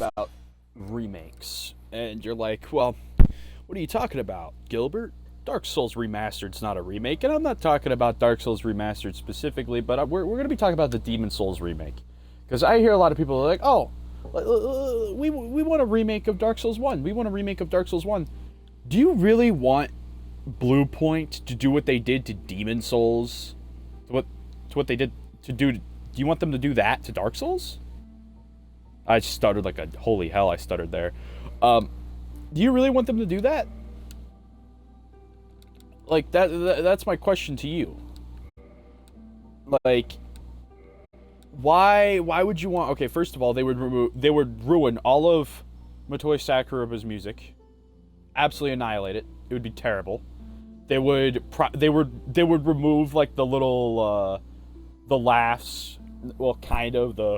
about remakes, and you're like, well, what are you talking about, Gilbert? Dark Souls Remastered's not a remake, and I'm not talking about Dark Souls Remastered specifically, but we're going to be talking about the Demon Souls remake. Because I hear a lot of people are like, oh, we want a remake of Dark Souls 1. We want a remake of Dark Souls 1. Do you really want Blue Point to do what they did to Demon Souls? To what they did to do... Do you want them to do that to Dark Souls? I stuttered like a... Holy hell, I stuttered there. Do you really want them to do that? Like, that's my question to you. Like, why would you want... Okay, first of all, they would ruin all of Motoi Sakuraba's music. Absolutely annihilate it. It would be terrible. They would remove, like, the little, the laughs... Well, kind of the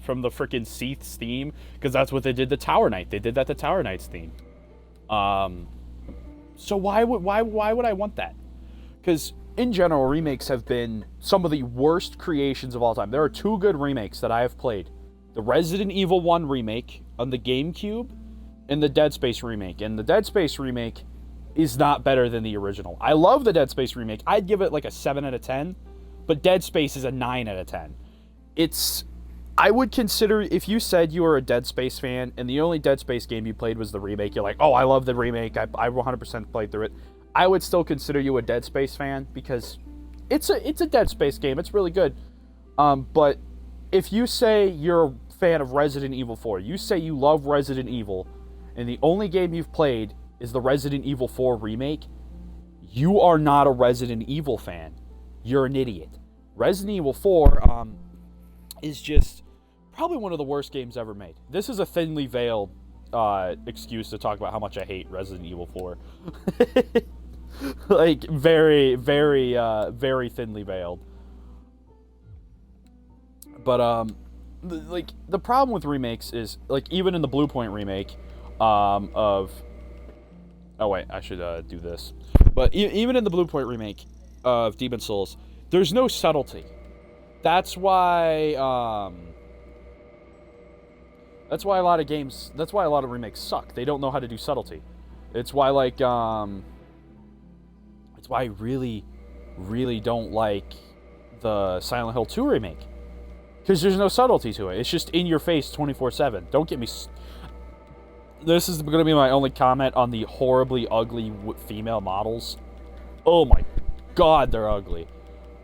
from the freaking Seath's theme, because that's what they did to Tower Knight. They did that to Tower Knight's theme. So why would I want that? Because in general, remakes have been some of the worst creations of all time. There are two good remakes that I have played: the Resident Evil 1 remake on the GameCube, and the Dead Space remake. And the Dead Space remake is not better than the original. I love the Dead Space remake. I'd give it like a 7 out of 10. But Dead Space is a 9 out of 10. I would consider, if you said you were a Dead Space fan, and the only Dead Space game you played was the remake, you're like, oh, I love the remake, I 100% played through it, I would still consider you a Dead Space fan, because it's a Dead Space game, it's really good. But if you say you're a fan of Resident Evil 4, you say you love Resident Evil, and the only game you've played is the Resident Evil 4 remake, you are not a Resident Evil fan. You're an idiot. Resident Evil 4 is just probably one of the worst games ever made. This is a thinly veiled excuse to talk about how much I hate Resident Evil 4. Like, very, very, very thinly veiled. But, like, the problem with remakes is, like, even in the Blue Point remake of... Oh, wait, I should do this. But even in the Blue Point remake of Demon Souls, there's no subtlety. That's why a lot of games, that's why a lot of remakes suck. They don't know how to do subtlety. It's why, like, it's why I really, really don't like the Silent Hill 2 remake. Because there's no subtlety to it. It's just in your face 24/7. Don't get me... This is going to be my only comment on the horribly ugly female models. Oh my God, they're ugly.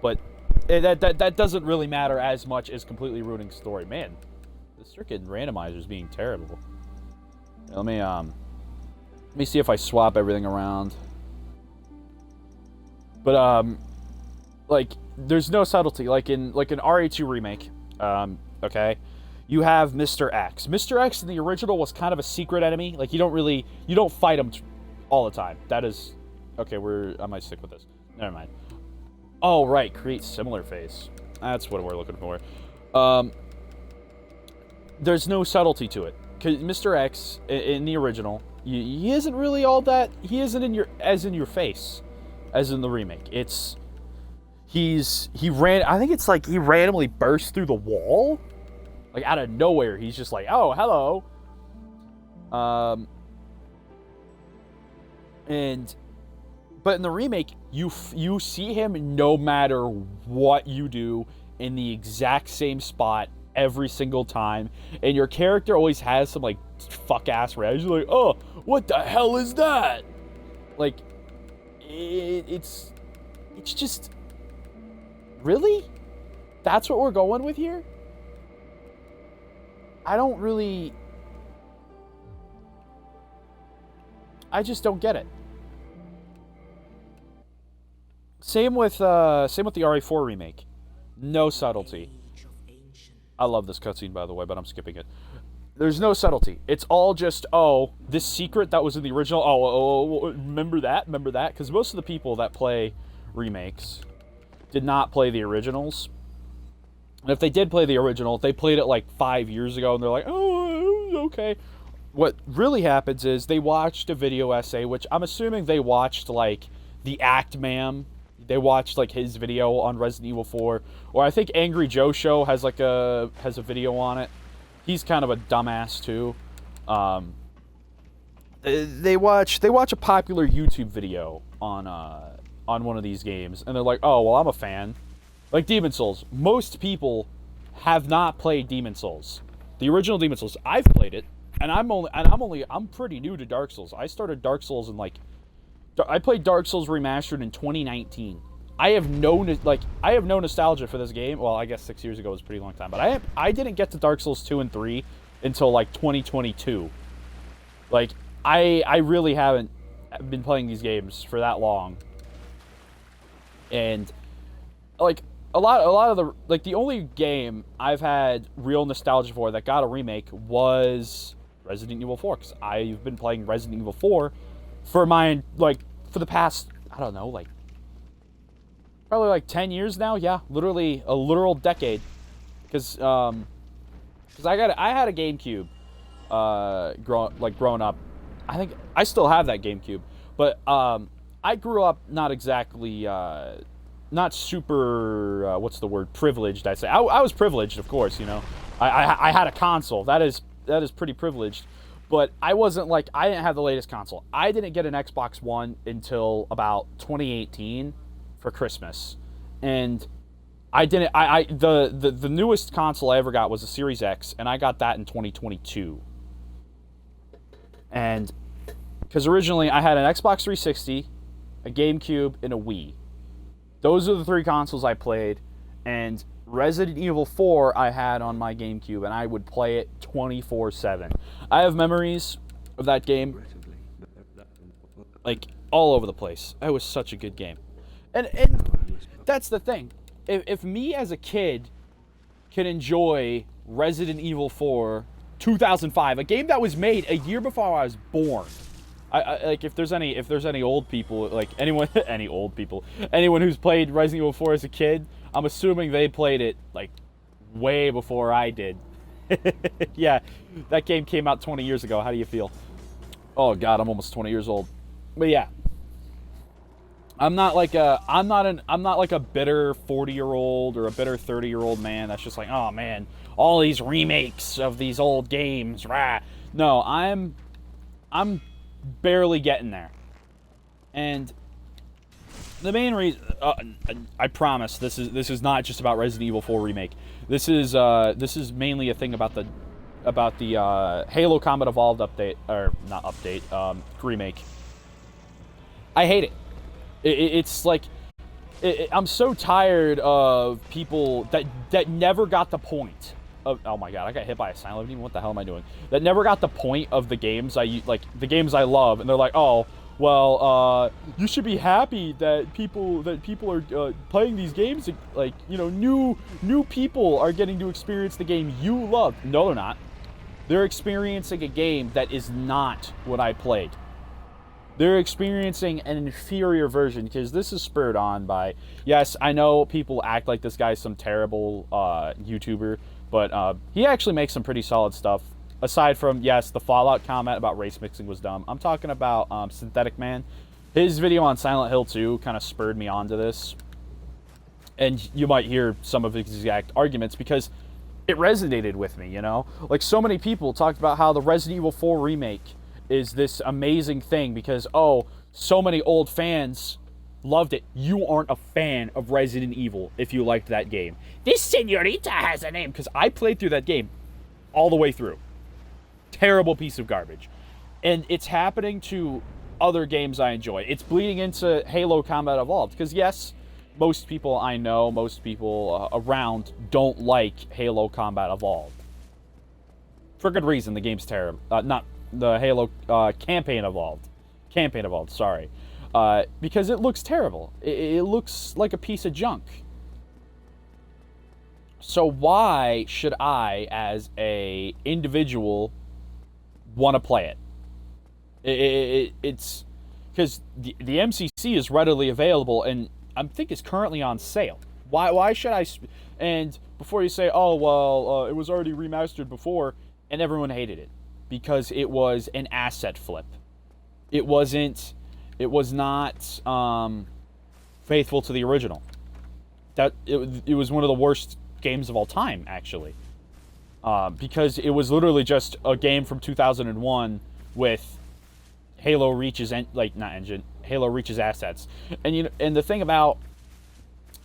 But that doesn't really matter as much as completely ruining story. Man, this freaking randomizer is being terrible. Let me see if I swap everything around. But like, there's no subtlety. Like in RA2 remake, okay, you have Mr. X. Mr. X in the original was kind of a secret enemy. Like, you don't fight him all the time. That is... Okay, I might stick with this. Never mind. Oh, right. Create similar face. That's what we're looking for. There's no subtlety to it. Because Mr. X, in the original, he isn't really all that... He isn't in your face, as in the remake. I think it's like he randomly burst through the wall. Like, out of nowhere, he's just like, oh, hello. But in the remake, you see him no matter what you do in the exact same spot every single time, and your character always has some, like, fuck-ass reaction, like, oh, what the hell is that? Like, it's just... Really? That's what we're going with here? I just don't get it. Same with the RA4 remake. No subtlety. I love this cutscene, by the way, but I'm skipping it. There's no subtlety. It's all just, oh, this secret that was in the original. Oh, remember that? Remember that? Because most of the people that play remakes did not play the originals. And if they did play the original, they played it like 5 years ago, and they're like, oh, okay. What really happens is they watched a video essay, which I'm assuming they watched, like, the Act Man. They watched, like, his video on Resident Evil 4. Or I think Angry Joe Show has a video on it. he's kind of a dumbass too. They watch a popular YouTube video on one of these games, and they're like, "Oh, well, I'm a fan." Like Demon Souls. Most people have not played Demon Souls, the original Demon Souls. I've played it, and I'm pretty new to Dark Souls. I started Dark Souls I played Dark Souls Remastered in 2019. I have no nostalgia for this game. Well, I guess 6 years ago was a pretty long time, but I didn't get to Dark Souls 2 and 3 until like 2022. Like I really haven't been playing these games for that long. And like a lot of the only game I've had real nostalgia for that got a remake was Resident Evil 4, cuz I've been playing Resident Evil 4 for the past, I don't know, probably 10 years now. Yeah, literally a literal decade. Cuz I had a GameCube growing up. I think I still have that GameCube, but I grew up not exactly not super what's the word, privileged. I say I was privileged, of course. I had a console. That is pretty privileged, but I didn't have the latest console. I didn't get an Xbox One until about 2018 for Christmas, and the newest console I ever got was a Series X, and I got that in 2022. And because originally I had an Xbox 360, a GameCube, and a Wii. Those are the three consoles I played, and Resident Evil 4 I had on my GameCube, and I would play it 24/7. I have memories of that game, all over the place. It was such a good game. And that's the thing. If me as a kid can enjoy Resident Evil 4 2005, a game that was made a year before I was born. If there's any old people, anyone who's played Resident Evil 4 as a kid, I'm assuming they played it way before I did. Yeah, that game came out 20 years ago. How do you feel? Oh God, I'm almost 20 years old. But yeah, I'm not like a bitter 40-year-old or a bitter 30-year-old man that's just like, oh man, all these remakes of these old games, rah. No, I'm barely getting there. And the main reason, I promise, this is not just about Resident Evil 4 remake. This is mainly a thing about the Halo Combat Evolved update, or not update, remake. I hate it. It's like, I'm so tired of people that never got the point of. Oh my God, I got hit by a silent beam. What the hell am I doing? That never got the point of the games the games I love, and they're like, oh, well, you should be happy that people are playing these games. New people are getting to experience the game you love. No, they're not. They're experiencing a game that is not what I played. They're experiencing an inferior version, because this is spurred on by, yes, I know people act like this guy's some terrible YouTuber, but he actually makes some pretty solid stuff. Aside from, yes, the Fallout comment about race mixing was dumb. I'm talking about Synthetic Man. His video on Silent Hill 2 kind of spurred me onto this. And you might hear some of his exact arguments, because it resonated with me, so many people talked about how the Resident Evil 4 remake is this amazing thing because, so many old fans loved it. You aren't a fan of Resident Evil if you liked that game. This senorita has a name, because I played through that game all the way through. Terrible piece of garbage. And it's happening to other games I enjoy. It's bleeding into Halo Combat Evolved, because yes, most people I know, most people around don't like Halo Combat Evolved. For good reason. The game's terrible. Not the Halo Campaign Evolved, sorry. Because it looks terrible. It looks like a piece of junk. So why should I, as a individual, want to play it? It's because the MCC is readily available, and I think it's currently on sale. Why should I? And before you say, oh well, it was already remastered before, and everyone hated it because it was an asset flip. It was not faithful to the original. It was one of the worst games of all time, actually. because it was literally just a game from 2001 with Halo Reach's Halo Reach's assets. And the thing about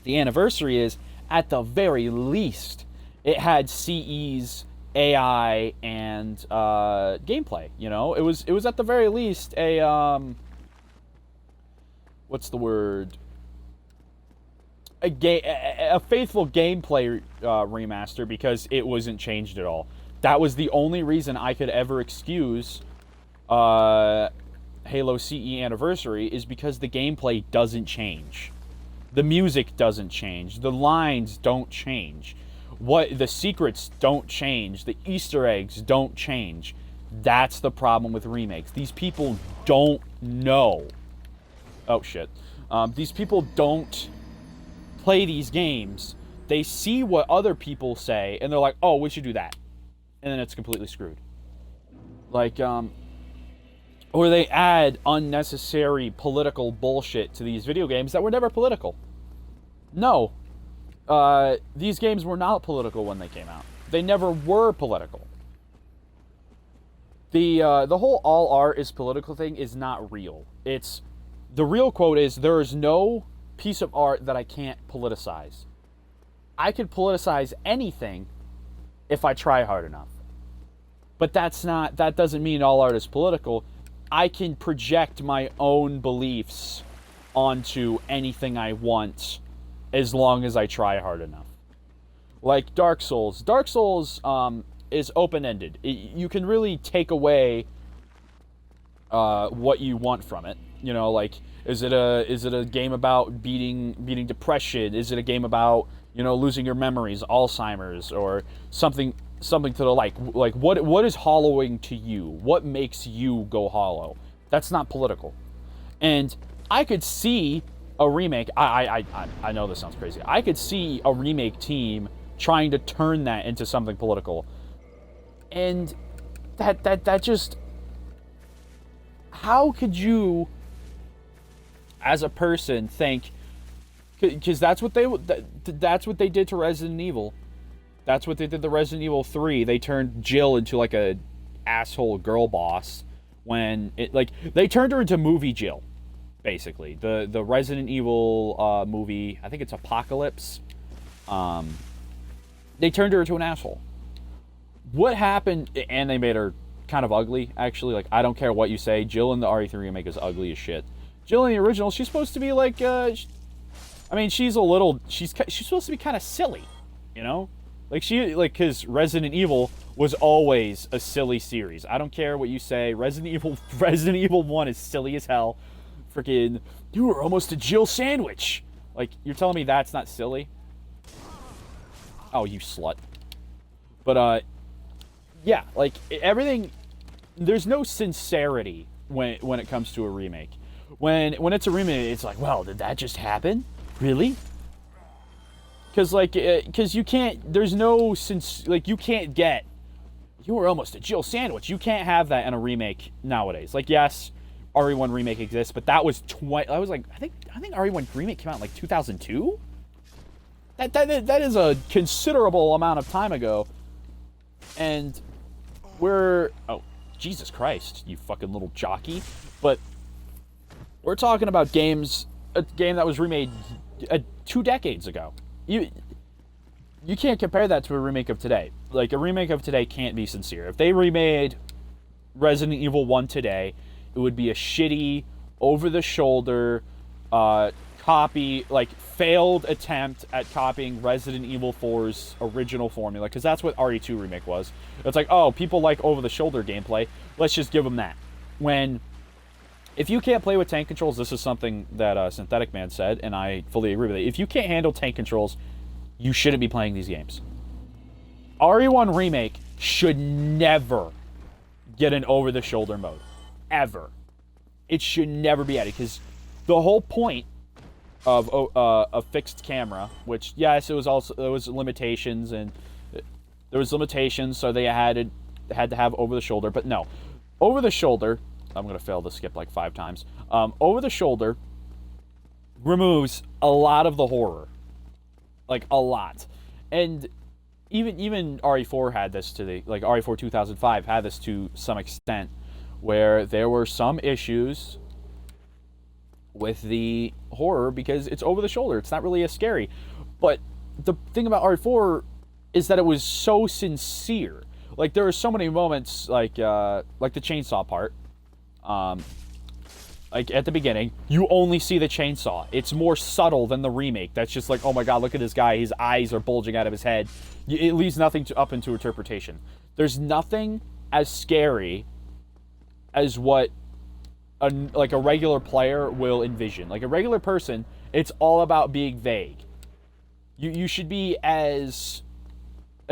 the anniversary is, at the very least, it had CE's AI and gameplay. It was at the very least a what's the word? A faithful gameplay remaster, because it wasn't changed at all. That was the only reason I could ever excuse Halo CE Anniversary, is because the gameplay doesn't change. The music doesn't change. The lines don't change. The secrets don't change. The Easter eggs don't change. That's the problem with remakes. These people don't know. Oh, shit. These people don't play these games. They see what other people say, and they're like, oh, we should do that. And then it's completely screwed. Or they add unnecessary political bullshit to these video games that were never political. No. These games were not political when they came out. They never were political. The whole all art is political thing is not real. The real quote is, there is no piece of art that I can't politicize. I could politicize anything if I try hard enough. But that doesn't mean all art is political. I can project my own beliefs onto anything I want as long as I try hard enough. Like Dark Souls. Dark Souls is open-ended. You can really take away what you want from it. Is it a game about beating depression? Is it a game about losing your memories, Alzheimer's, or something to the like what is hollowing to you? What makes you go hollow? That's not political. And I could see a remake. I know this sounds crazy. I could see a remake team trying to turn that into something political. And that just, how could you, as a person, think? Because that's what they did to Resident Evil. That's what they did to Resident Evil 3. They turned Jill into like a asshole girl boss when they turned her into movie Jill, basically. The Resident Evil movie, I think it's Apocalypse. They turned her into an asshole. What happened? And they made her kind of ugly, actually. I don't care what you say, Jill in the RE3 remake is ugly as shit. Jill in the original, she's supposed to be like, she's supposed to be kind of silly, because Resident Evil was always a silly series. I don't care what you say. Resident Evil 1 is silly as hell. Freaking, you were almost a Jill sandwich. You're telling me that's not silly? Oh, you slut. But, yeah, everything, there's no sincerity when it comes to a remake. When it's a remake, it's like, well, did that just happen? Really? Because you can't, there's no, you can't get, you were almost a Jill sandwich. You can't have that in a remake nowadays. Yes, RE1 remake exists, but that was I think RE1 remake came out in 2002? That is a considerable amount of time ago. And oh, Jesus Christ, you fucking little jockey. But we're talking about a game that was remade 2 decades ago. You can't compare that to a remake of today. A remake of today can't be sincere. If they remade Resident Evil 1 today, it would be a shitty, over-the-shoulder copy, failed attempt at copying Resident Evil 4's original formula, because that's what RE2 remake was. It's oh, people like over-the-shoulder gameplay, let's just give them that. If you can't play with tank controls, this is something that Synthetic Man said, and I fully agree with it. If you can't handle tank controls, you shouldn't be playing these games. RE1 Remake should never get an over-the-shoulder mode. Ever. It should never be added, because the whole point of a fixed camera, which, yes, there was limitations, and there was limitations, so they had to have over-the-shoulder, but no. Over-the-shoulder, I'm going to fail to skip 5 times. Over-the-shoulder removes a lot of the horror. A lot. And even RE4 had this to the, like, RE4 2005 had this to some extent, where there were some issues with the horror because it's over the shoulder. It's not really as scary. But the thing about RE4 is that it was so sincere. Like, there are so many moments, like the chainsaw part. Like, at the beginning, you only see the chainsaw. It's more subtle than the remake. That's just like, oh my god, look at this guy. His eyes are bulging out of his head. It leaves nothing up into interpretation. There's nothing as scary as what a regular player will envision. Like, a regular person, it's all about being vague. You should be as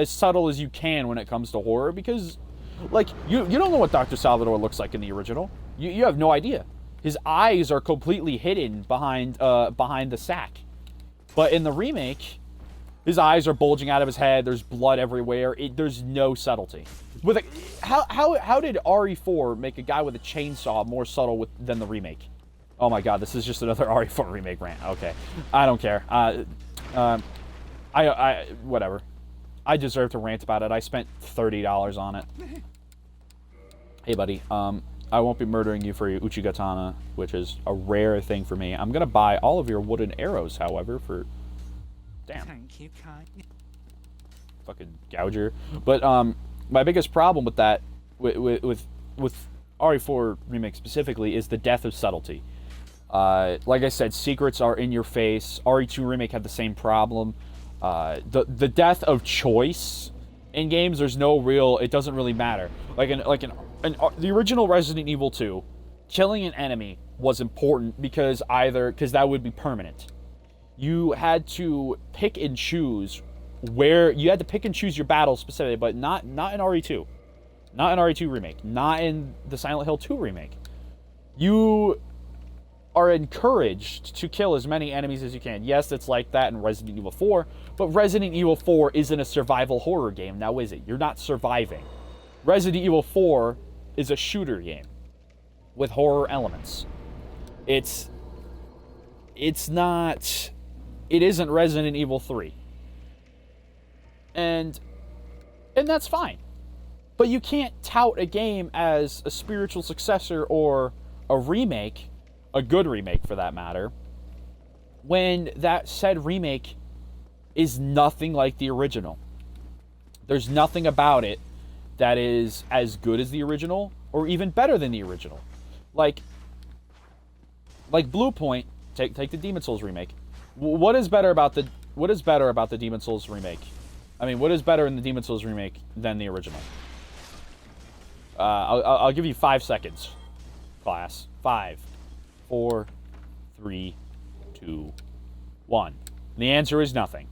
subtle as you can when it comes to horror, because, like, you don't know what Dr. Salvador looks like in the original. You have no idea. His eyes are completely hidden behind the sack. But in the remake, his eyes are bulging out of his head. There's blood everywhere. There's no subtlety. How did RE4 make a guy with a chainsaw more subtle than the remake? Oh my god, this is just another RE4 remake rant. Okay, I don't care. Whatever. I deserve to rant about it. I spent $30 on it. Hey, buddy. I won't be murdering you for your Uchigatana, which is a rare thing for me. I'm gonna buy all of your wooden arrows, however, for... Damn. Thank you, kind. Fucking gouger. But, my biggest problem with that, with RE4 Remake specifically, is the death of subtlety. Like I said, secrets are in your face. RE2 Remake had the same problem. The death of choice in games, there's no real... It doesn't really matter. The original Resident Evil 2, killing an enemy was important because that would be permanent. You had to pick and choose your battles specifically, but not in RE2. Not in RE2 Remake. Not in the Silent Hill 2 Remake. You are encouraged to kill as many enemies as you can. Yes, it's like that in Resident Evil 4, but Resident Evil 4 isn't a survival horror game, now is it? You're not surviving. Resident Evil 4 is a shooter game with horror elements. It isn't Resident Evil 3. And that's fine. But you can't tout a game as a spiritual successor or a remake, a good remake for that matter, when that said remake is nothing like the original. There's nothing about it that is as good as the original or even better than the original. Like Blue Point, take the Demon's Souls remake. What is better about the Demon's Souls remake? I mean, what is better in the Demon's Souls remake than the original? I'll give you 5 seconds, class. 5, 4, 3, 2, 1. The answer is nothing.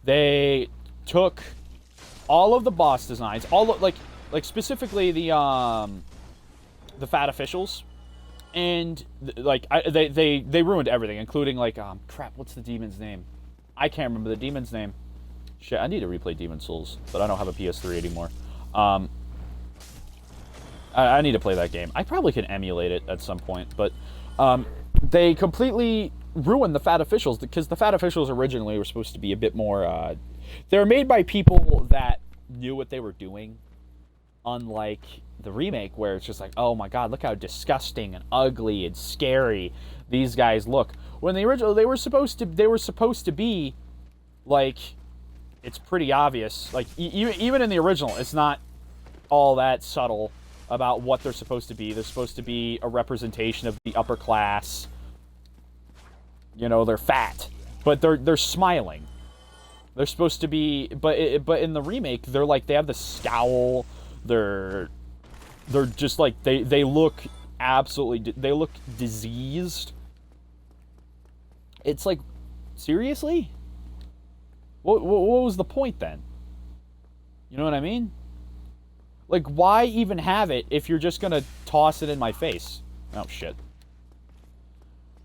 They took all of the boss designs, specifically the fat officials, and they ruined everything, including crap. What's the demon's name? I can't remember the demon's name. Shit, I need to replay Demon's Souls, but I don't have a PS3 anymore. I need to play that game. I probably can emulate it at some point, but they completely ruined the fat officials, because the fat officials originally were supposed to be a bit more... they were made by people that knew what they were doing, unlike the remake, where it's just like, oh my god, look how disgusting and ugly and scary these guys look. When the original, they were supposed to be, like, it's pretty obvious. Like, even in the original, it's not all that subtle about what they're supposed to be. They're supposed to be a representation of the upper class. You know, they're fat, but they're smiling. They're supposed to be, but in the remake, they have the scowl. They're just like, they look they look diseased. It's like, seriously? What was the point then? You know what I mean? Like, why even have it if you're just gonna toss it in my face? Oh, shit.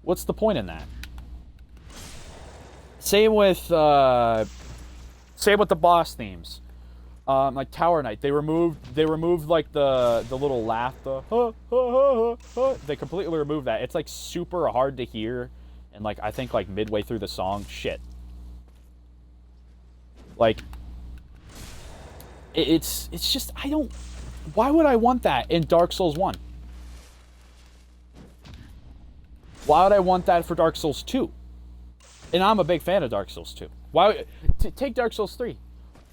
What's the point in that? Same with the boss themes. Like Tower Knight, they removed like the little laugh, they completely removed that. It's like super hard to hear, and like I think like midway through the song, shit. Like It's just, I don't... Why would I want that in Dark Souls 1? Why would I want that for Dark Souls 2? And I'm a big fan of Dark Souls 2. Take Dark Souls 3.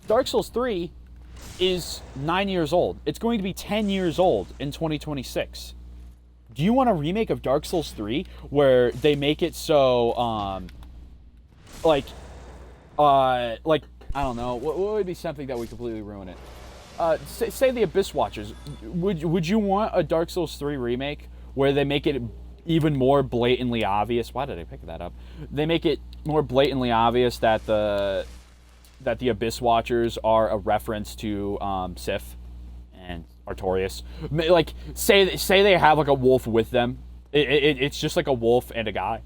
Dark Souls 3 is 9 years old. It's going to be 10 years old in 2026. Do you want a remake of Dark Souls 3 where they make it so, like, I don't know, what would be something that would completely ruin it? Say the Abyss Watchers. Would you want a Dark Souls 3 remake where they make it even more blatantly obvious? Why did I pick that up? They make it more blatantly obvious that the Abyss Watchers are a reference to Sif and Artorias. Like, say they have like a wolf with them. It's just like a wolf and a guy.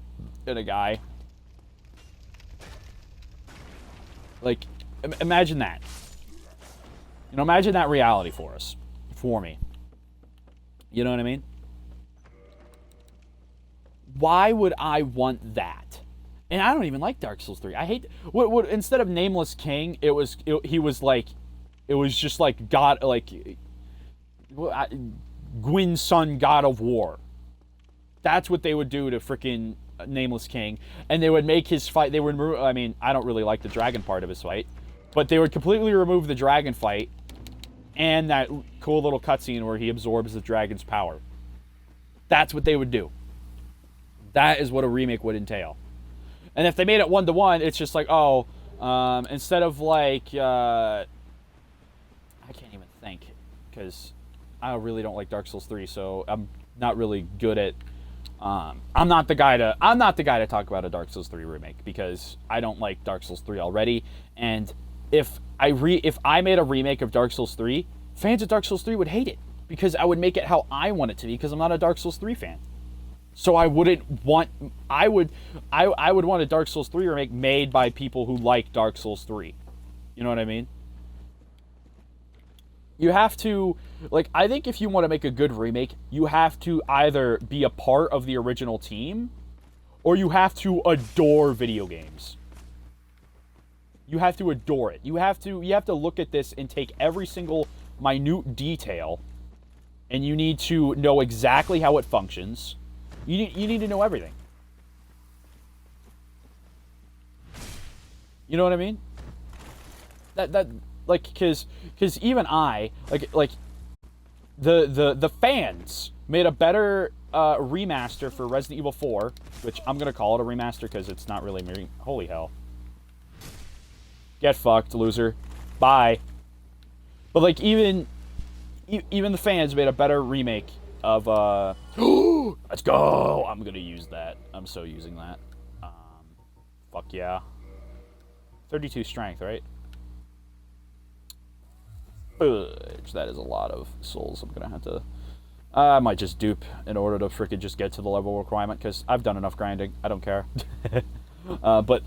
Like, imagine that. You know, imagine that reality for me. You know what I mean? Why would I want that? And I don't even like Dark Souls 3. I hate what instead of Nameless King, it was just like God, like Gwyn's son, God of War. That's what they would do to freaking Nameless King, and they would make his fight. They would, I mean, I don't really like the dragon part of his fight, but they would completely remove the dragon fight and that cool little cutscene where he absorbs the dragon's power. That's what they would do. That is what a remake would entail. And if they made it 1-to-1, it's just like, oh, instead of like, I can't even think, because I really don't like Dark Souls 3, so I'm not really good at, I'm not the guy to talk about a Dark Souls 3 remake, because I don't like Dark Souls 3 already, and if I made a remake of Dark Souls 3, fans of Dark Souls 3 would hate it, because I would make it how I want it to be, because I'm not a Dark Souls 3 fan. So I would want a Dark Souls 3 remake made by people who like Dark Souls 3. You know what I mean? You have to, like, I think if you want to make a good remake, you have to either be a part of the original team, or you have to adore video games. You have to adore it. You have to look at this and take every single minute detail, and you need to know exactly how it functions. You need to know everything. You know what I mean? That like, because even I like the fans made a better remaster for Resident Evil 4, which I'm gonna call it a remaster because it's not really holy hell. Get fucked, loser. Bye. But like even the fans made a better remake of let's go. I'm gonna use that. I'm so using that. Fuck yeah. 32 strength, right? That is a lot of souls. I'm gonna have to. I might just dupe in order to frickin' just get to the level requirement, because I've done enough grinding. I don't care. But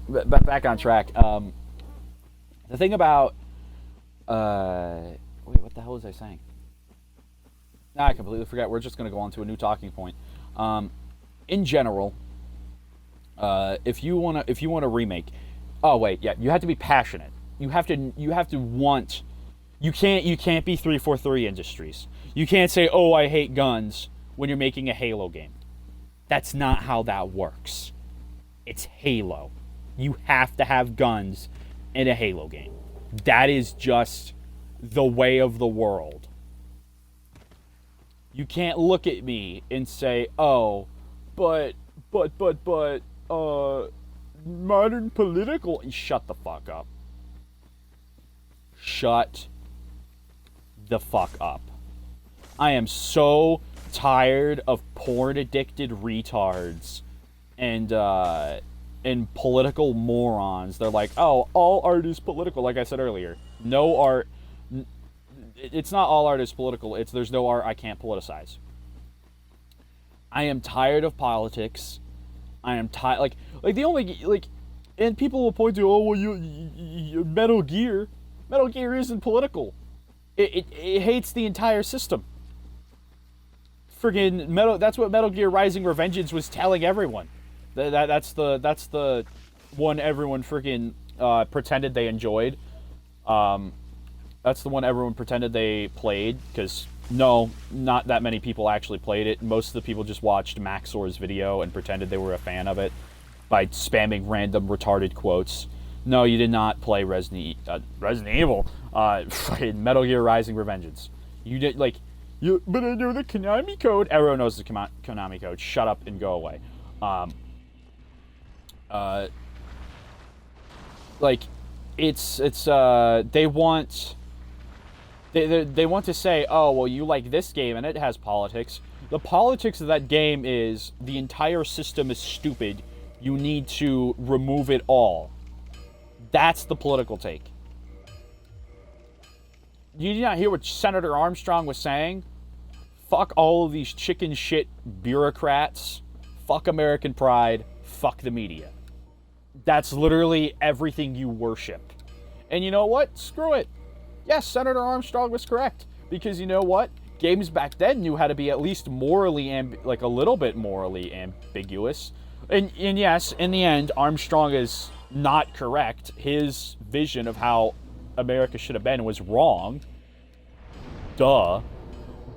back on track. The thing about wait, what the hell was I saying? I completely forgot. We're just going to go on to a new talking point. In general, if you want to remake, oh wait, yeah, you have to be passionate. You have to want. You can't be 343 Industries. You can't say, "Oh, I hate guns," when you're making a Halo game. That's not how that works. It's Halo. You have to have guns in a Halo game. That is just the way of the world. You can't look at me and say, "Oh, but modern political." Shut the fuck up. Shut the fuck up. I am so tired of porn addicted retards and political morons. They're like, "Oh, all art is political." Like I said earlier, no art. It's not all art is political. It's there's no art I can't politicize. I am tired of politics. I am tired. Like the only and people will point to, "Oh, well, you Metal Gear. Metal Gear isn't political. It hates the entire system." Friggin' Metal. That's what Metal Gear Rising: Revengeance was telling everyone. That's the one everyone friggin' pretended they enjoyed. That's the one everyone pretended they played, because no, not that many people actually played it. Most of the people just watched Maxor's video and pretended they were a fan of it by spamming random retarded quotes. No, you did not play Resident Evil. Fucking Metal Gear Rising: Revengeance. You did, like, but I know the Konami code. Everyone knows the Konami code. Shut up and go away. Like, they want to say, oh, well, you like this game and it has politics. The politics of that game is the entire system is stupid. You need to remove it all. That's the political take. You did not hear what Senator Armstrong was saying? Fuck all of these chicken shit bureaucrats. Fuck American pride. Fuck the media. That's literally everything you worship. And you know what? Screw it. Yes, Senator Armstrong was correct. Because you know what? Games back then knew how to be at least morally, like a little bit morally ambiguous. And yes, in the end, Armstrong is not correct. His vision of how America should have been was wrong. Duh.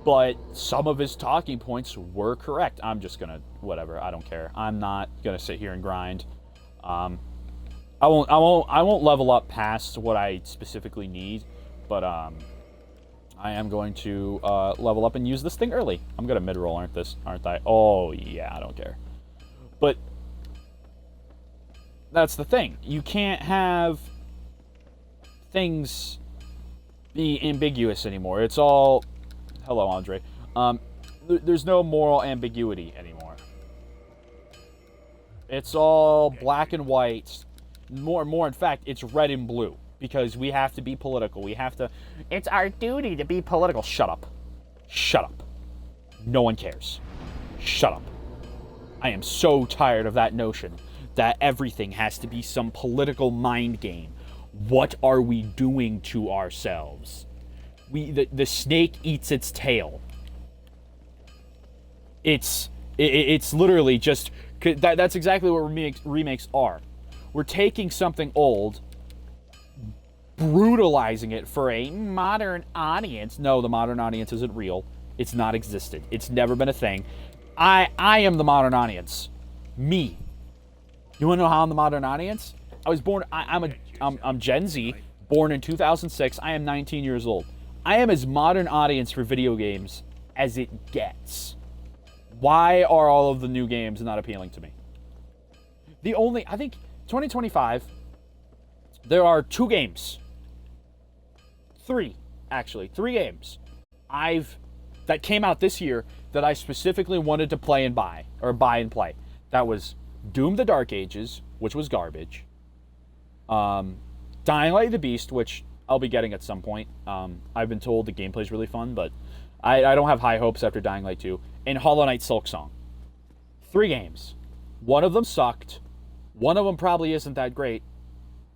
But some of his talking points were correct. I'm just gonna, whatever, I don't care. I'm not gonna sit here and grind. I won't level up past what I specifically need, but I am going to level up and use this thing early. I'm gonna mid-roll, aren't I? Oh yeah, I don't care. But that's the thing. You can't have things be ambiguous anymore. It's all... Hello, Andre. There's no moral ambiguity anymore. It's all black and white. More, in fact, it's red and blue. Because we have to be political. We have to... It's our duty to be political. Shut up. Shut up. No one cares. Shut up. I am so tired of that notion that everything has to be some political mind game. What are we doing to ourselves? The snake eats its tail. It's literally just... That's exactly what remakes are. We're taking something old, brutalizing it for a modern audience. No, the modern audience isn't real. It's not existed. It's never been a thing. I am the modern audience. Me. You want to know how I'm the modern audience? I was born... I'm Gen Z, born in 2006. I am 19 years old. I am as modern audience for video games as it gets. Why are all of the new games not appealing to me? I think 2025, there are 2 games. 3 games that came out this year that I specifically wanted to buy and play. That was Doom: The Dark Ages, which was garbage. Dying Light: The Beast, which I'll be getting at some point. I've been told the gameplay's really fun, but I don't have high hopes after Dying Light 2. And Hollow Knight: Silksong. 3 games. One of them sucked. One of them probably isn't that great.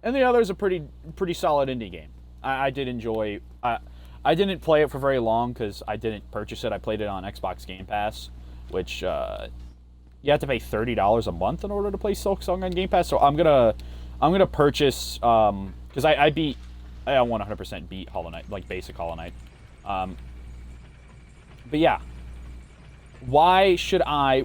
And the other is a pretty solid indie game. I did enjoy... I didn't play it for very long because I didn't purchase it. I played it on Xbox Game Pass, which you have to pay $30 a month in order to play Silksong on Game Pass. So I'm gonna purchase because I 100% beat Hollow Knight, like basic Hollow Knight. But yeah, why should I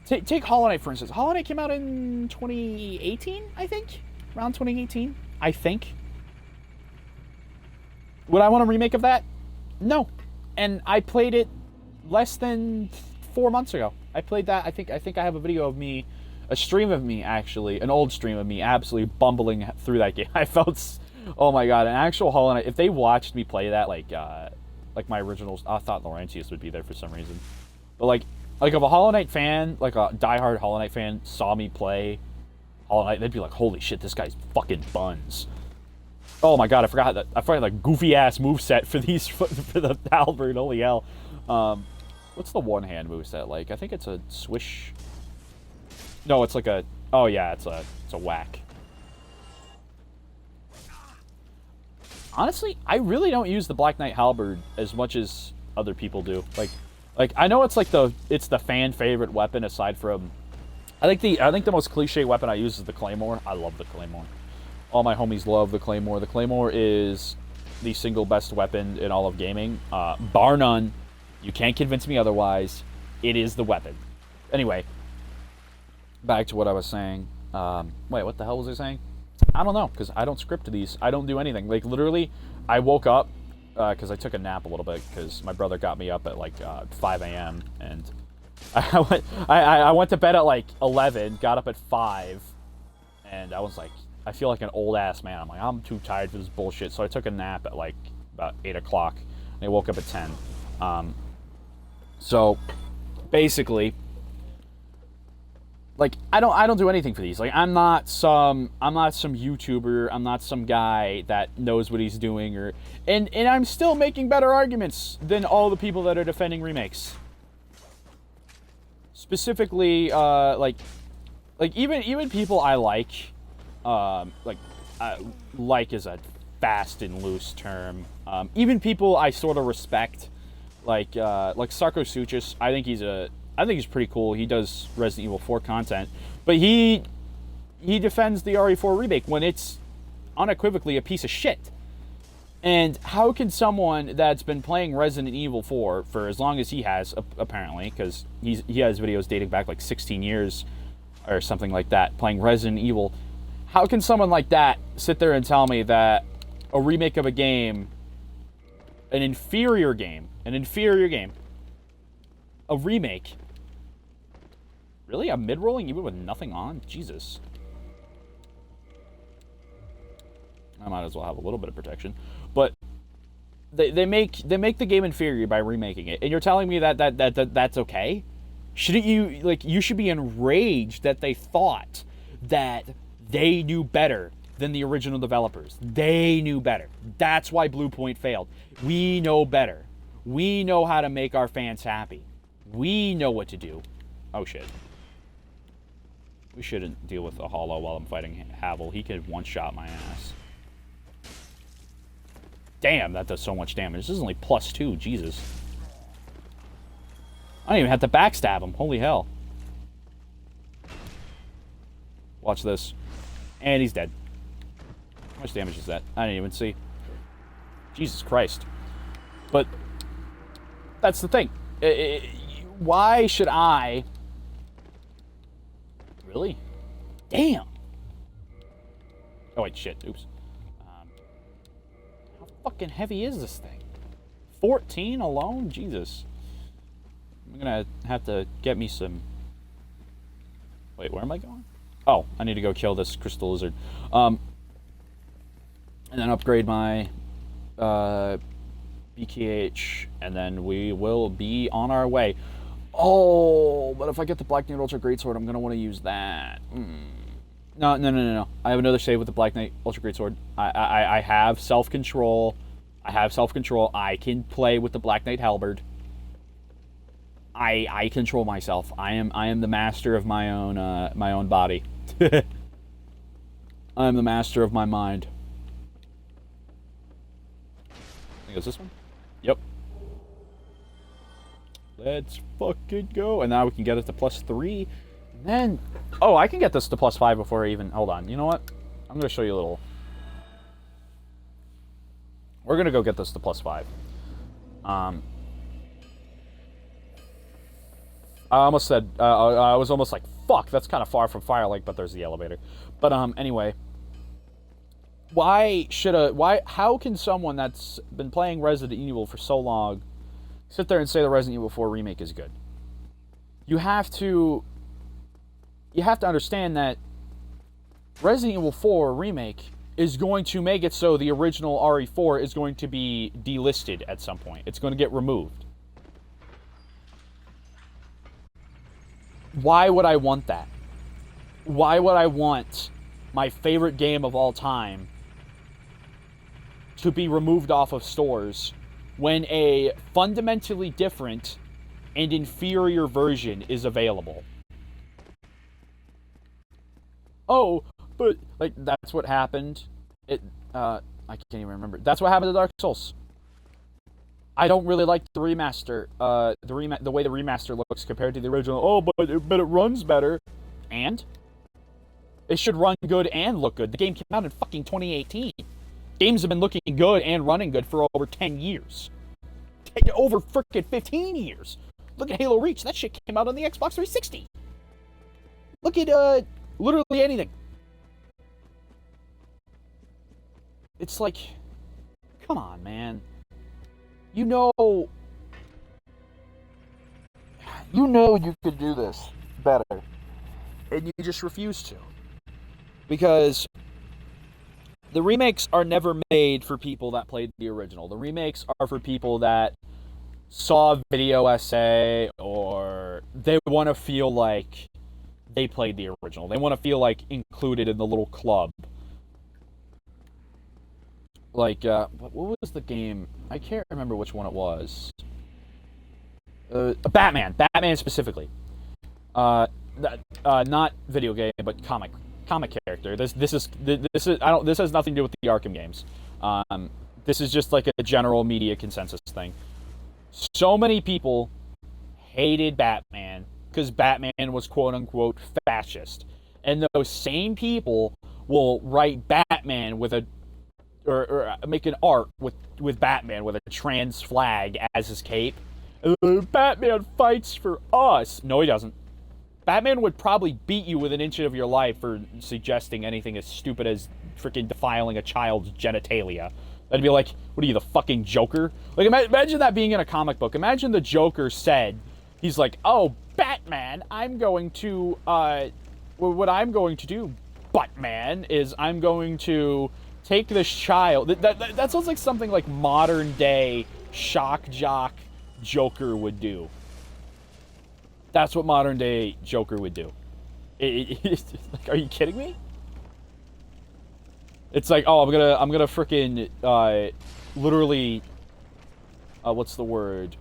take Hollow Knight for instance? Hollow Knight came out in 2018, I think, around 2018, I think. Would I want a remake of that? No. And I played it less than 4 months ago. I played that. I think I have a video of me, a stream of me actually, an old stream of me absolutely bumbling through that game. I felt, oh my god, an actual Hollow Knight. If they watched me play that, like my originals, I thought Laurentius would be there for some reason. But like if a Hollow Knight fan, like a diehard Hollow Knight fan, saw me play Hollow Knight, they'd be like, holy shit, this guy's fucking buns. Oh my god, I forgot the goofy ass moveset for these for the halberd. Holy hell! What's the one hand moveset like? I think it's a swish. No, it's like a. Oh yeah, it's a whack. Honestly, I really don't use the Black Knight halberd as much as other people do. Like I know it's the fan favorite weapon aside from. I think the most cliche weapon I use is the Claymore. I love the Claymore. All my homies love the Claymore. The Claymore is the single best weapon in all of gaming. Bar none. You can't convince me otherwise. It is the weapon. Anyway, back to what I was saying. Wait, what the hell was I saying? I don't know, because I don't script these. I don't do anything. Like, literally, I woke up, because I took a nap a little bit, because my brother got me up at, like, 5 a.m., and I went to bed at, like, 11, got up at 5, and I was like, I feel like an old-ass man. I'm like, I'm too tired for this bullshit, so I took a nap at, like, about 8 o'clock, and I woke up at 10. So, basically, like, I don't do anything for these. Like, I'm not some YouTuber. I'm not some guy that knows what he's doing, and I'm still making better arguments than all the people that are defending remakes. Specifically, like even people I like is a fast and loose term. Even people I sort of respect, like Sarko Suchis. I think he's pretty cool. He does Resident Evil 4 content, but he defends the RE4 remake when it's unequivocally a piece of shit. And how can someone that's been playing Resident Evil 4 for as long as he has, apparently, because he has videos dating back like 16 years or something like that, playing Resident Evil, how can someone like that sit there and tell me that a remake of a game, an inferior game, a remake, really? A mid-rolling even with nothing on? Jesus. I might as well have a little bit of protection. But they make the game inferior by remaking it. And you're telling me that's okay? Shouldn't you, like, you should be enraged that they thought that they knew better than the original developers. They knew better. That's why Blue Point failed. We know better. We know how to make our fans happy. We know what to do. Oh, shit. We shouldn't deal with a hollow while I'm fighting Havel. He could one-shot my ass. Damn, that does so much damage. This is only +2. Jesus. I don't even have to backstab him. Holy hell. Watch this. And he's dead. How much damage is that? I didn't even see. Jesus Christ. But that's the thing. Why should I... Really? Damn. Oh, wait, shit. Oops. How fucking heavy is this thing? 14 alone? Jesus. I'm gonna have to get me some... Wait, where am I going? Oh, I need to go kill this crystal lizard. And then upgrade my BKH, and then we will be on our way. Oh, but if I get the Black Knight Ultra Greatsword, I'm gonna want to use that. No. I have another save with the Black Knight Ultra Greatsword. I have self-control. I can play with the Black Knight Halberd. I control myself. I am the master of my own body. I am the master of my mind. I think it's this one. Yep. Let's fucking go. And now we can get it to +3. And then... Oh, I can get this to +5 before I even... Hold on. You know what? I'm going to show you a little... We're going to go get this to +5. I almost said... I was almost like, fuck, that's kind of far from Firelink, but there's the elevator. But, anyway... How can someone that's been playing Resident Evil for so long sit there and say the Resident Evil 4 remake is good? You have to understand that Resident Evil 4 remake is going to make it so the original RE4 is going to be delisted at some point. It's going to get removed. Why would I want that? Why would I want my favorite game of all time to be removed off of stores when a fundamentally different and inferior version is available? Oh, but, like, that's what happened. I can't even remember. That's what happened to Dark Souls. I don't really like the remaster, the way the remaster looks compared to the original. Oh, but it runs better. And? It should run good and look good. The game came out in fucking 2018. Games have been looking good and running good for over 10 years. Over frickin' 15 years. Look at Halo Reach. That shit came out on the Xbox 360. Look at, literally anything. It's like, come on, man. You know you could do this better. And you just refuse to. Because the remakes are never made for people that played the original. The remakes are for people that saw a video essay, or they want to feel like they played the original. They want to feel like included in the little club. Like, what was the game? I can't remember which one it was. Batman specifically. Not video game, but comic character. This has nothing to do with the Arkham games. This is just like a general media consensus thing. So many people hated Batman because Batman was quote unquote fascist, and those same people will write Batman with or make an art with Batman with a trans flag as his cape. Batman fights for us. No, he doesn't. Batman would probably beat you with an inch of your life for suggesting anything as stupid as freaking defiling a child's genitalia. That'd be like, what are you, the fucking Joker? Like, imagine that being in a comic book. Imagine the Joker said, he's like, oh, Batman, I'm going to, what I'm going to do, Batman, is I'm going to take this child. That sounds like something like modern day shock jock Joker would do. That's what modern day Joker would do. Like, are you kidding me? It's like, oh, I'm gonna frickin' literally, what's the word?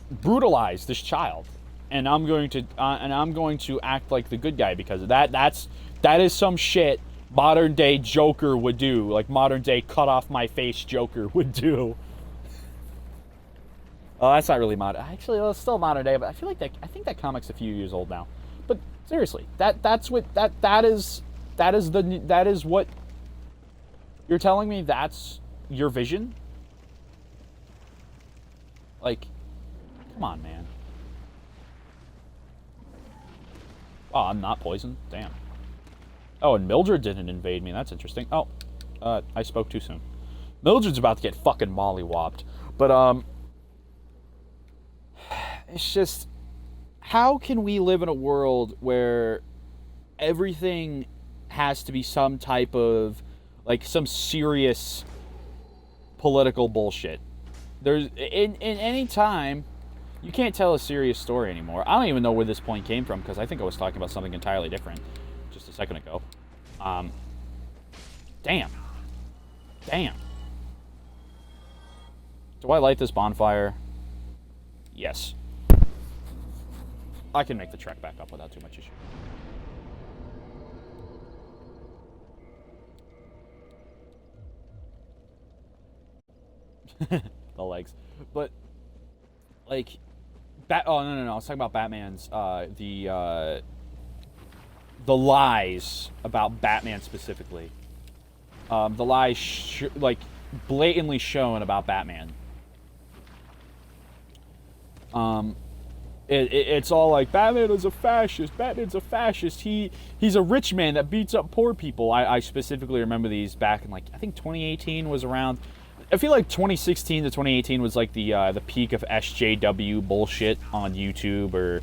Brutalize this child, and I'm going to act like the good guy because of that. That is some shit modern day Joker would do. Like modern day cut off my face Joker would do. Oh, that's not really modern. Actually, well, it's still modern day, but I think that comic's a few years old now. But seriously, that is what you're telling me. That's your vision. Like, come on, man. Oh, I'm not poisoned. Damn. Oh, and Mildred didn't invade me. That's interesting. Oh, I spoke too soon. Mildred's about to get fucking mollywopped. But it's just, how can we live in a world where everything has to be some type of, like, some serious political bullshit? There's, in any time, you can't tell a serious story anymore. I don't even know where this point came from, because I think I was talking about something entirely different just a second ago. Damn. Do I light this bonfire? Yes. I can make the trek back up without too much issue. The legs. But, like, oh, no. I was talking about Batman's, the lies about Batman specifically. The lies, like, blatantly shown about Batman. It's all like, Batman is a fascist. Batman's a fascist. He's a rich man that beats up poor people. I specifically remember these back in, like, I think 2018 was around. I feel like 2016 to 2018 was like the peak of SJW bullshit on YouTube,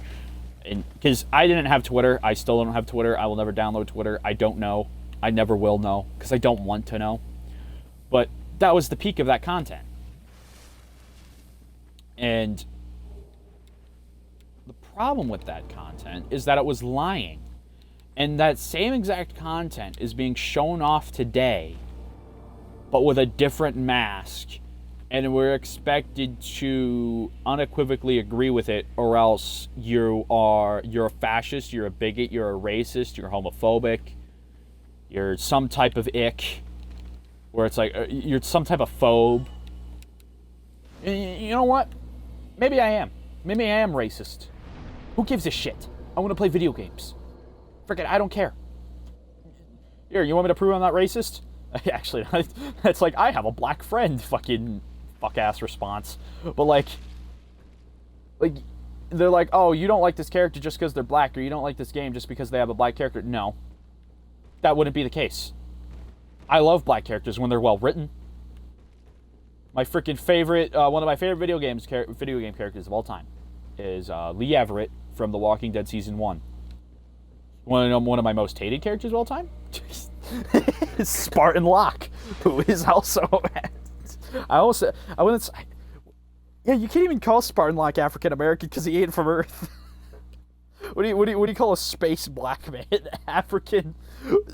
because I didn't have Twitter. I still don't have Twitter. I will never download Twitter. I don't know. I never will know because I don't want to know. But that was the peak of that content. And the problem with that content is that it was lying. And that same exact content is being shown off today, but with a different mask. And we're expected to unequivocally agree with it, or else you're a fascist, you're a bigot, you're a racist, you're homophobic, you're some type of ick, where it's like, you're some type of phobe. You know what? Maybe I am. Maybe I am racist. Who gives a shit? I want to play video games. Frickin', I don't care. Here, you want me to prove I'm not racist? Actually, that's like, I have a black friend, fucking fuck-ass response. But, like, they're like, oh, you don't like this character just because they're black, or you don't like this game just because they have a black character. No. That wouldn't be the case. I love black characters when they're well written. My freaking favorite, one of my favorite video game characters of all time is Lee Everett from The Walking Dead Season 1. Want to know one of my most hated characters of all time? Spartan Locke, who is also... I wouldn't say... Yeah, you can't even call Spartan Locke African American because he ain't from Earth. What do you call a space black man? African?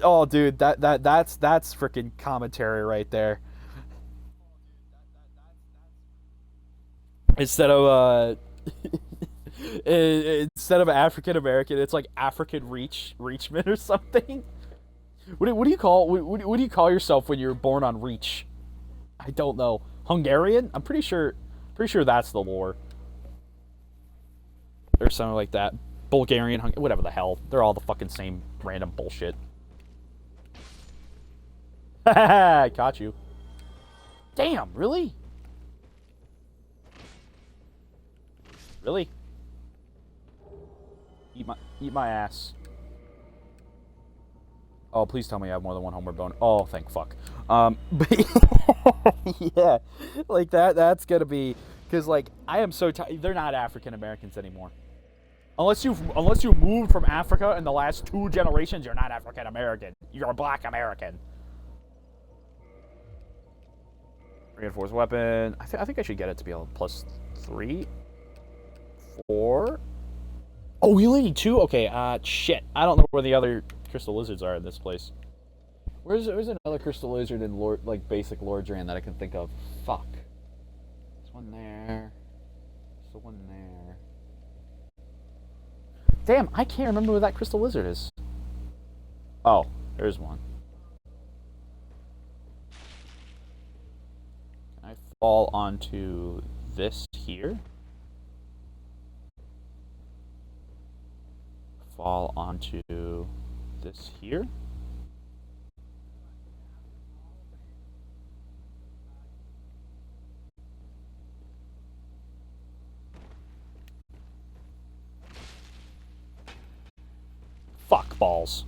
Oh, dude, that's freaking commentary right there. Instead of African American, it's like African Reachman or something. What do you call yourself when you're born on Reach? I don't know. Hungarian? I'm pretty sure that's the lore. Or something like that. Bulgarian, whatever the hell. They're all the fucking same random bullshit. I caught you. Damn, really? Really? Eat my ass. Oh, please tell me I have more than one homeward bone. Oh, thank fuck. But yeah, like that's gonna be, because like I am so tired. They're not African Americans anymore. Unless you moved from Africa in the last 2 generations, you're not African American. You're a black American. Reinforced weapon. I think I should get it to be a +3, 4. Oh, we only need 2. Okay. Shit. I don't know where the other crystal lizards are in this place. Where's another crystal lizard in basic Lordran that I can think of? Fuck. There's one there. There's the one there. Damn, I can't remember where that crystal lizard is. Oh, there's one. Can I fall onto this here? Fall onto this here? Fuck balls.